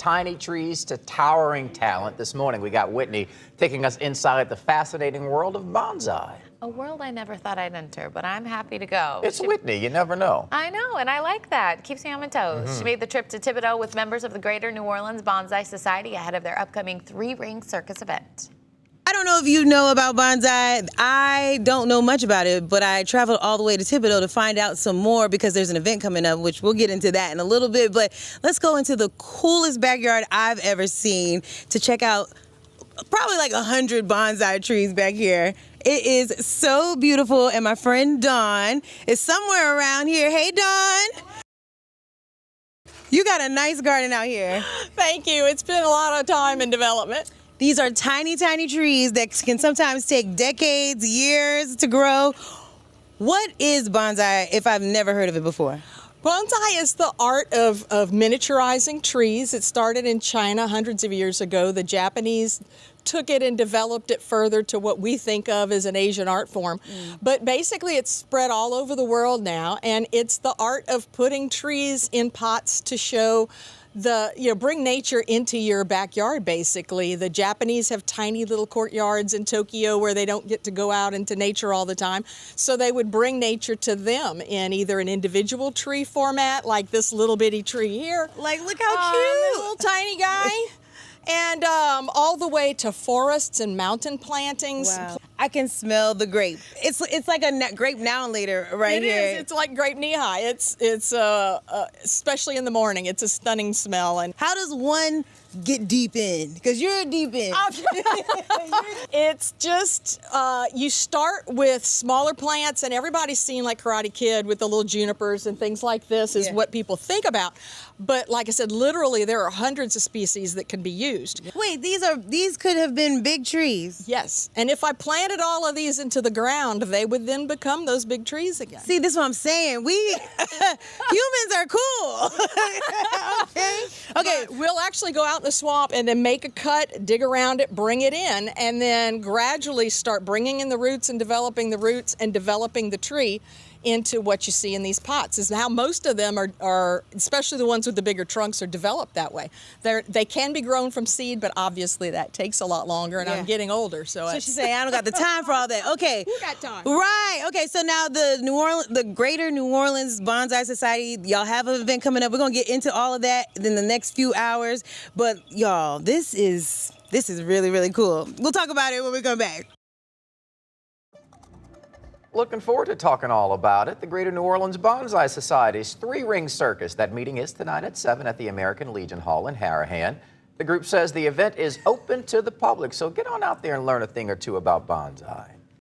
tiny trees to towering talent. This morning, we got Whitney taking us inside the fascinating world of bonsai. A world I never thought I'd enter, but I'm happy to go. It's Whitney, you never know. I know, and I like that. Keeps me on my toes. She made the trip to Thibodaux with members of the Greater New Orleans Bonsai Society ahead of their upcoming Three Ring Circus event. I don't know if you know about bonsai. I don't know much about it, but I traveled all the way to Thibodaux to find out some more because there's an event coming up, which we'll get into that in a little bit. But let's go into the coolest backyard I've ever seen to check out probably like 100 bonsai trees back here. It is so beautiful, and my friend Dawn is somewhere around here. Hey, Dawn. You got a nice garden out here. Thank you. It's been a lot of time in development. These are tiny, tiny trees that can sometimes take decades, years to grow. What is bonsai if I've never heard of it before? Bonsai is the art of miniaturizing trees. It started in China hundreds of years ago. The Japanese took it and developed it further to what we think of as an Asian art form. But basically it's spread all over the world now, and it's the art of putting trees in pots to show bring nature into your backyard, basically. The Japanese have tiny little courtyards in Tokyo where they don't get to go out into nature all the time. So they would bring nature to them in either an individual tree format, like this little bitty tree here. Like, look how cute. This little tiny guy. And all the way to forests and mountain plantings. Wow. I can smell the grape. It's like a grape now and later right here. It is. It's like grape knee-high. It's especially in the morning. It's a stunning smell. And how does one get deep in? Because you're deep in. It's just, you start with smaller plants, and everybody's seen like Karate Kid with the little junipers and things like this is what people think about. But like I said, literally there are hundreds of species that can be used. Wait, these could have been big trees. Yes, and if I planted all of these into the ground, they would then become those big trees again. See, this is what I'm saying. We humans are cool. Okay. But we'll actually go out in the swamp and then make a cut, dig around it, bring it in, and then gradually start bringing in the roots and developing the tree into what you see in these pots. Is how most of them are, especially the ones with the bigger trunks, are developed that way. They can be grown from seed, but obviously that takes a lot longer, and I'm getting older. So she's saying, I don't got the time for all that. Okay. Who got time? Right. Okay, so now the Greater New Orleans Bonsai Society, y'all have an event coming up. We're going to get into all of that in the next few hours. But y'all, this is really, really cool. We'll talk about it when we come back. Looking forward to talking all about it. The Greater New Orleans Bonsai Society's Three Ring Circus. That meeting is tonight at 7 at the American Legion Hall in Harahan. The group says the event is open to the public, so get on out there and learn a thing or two about bonsai.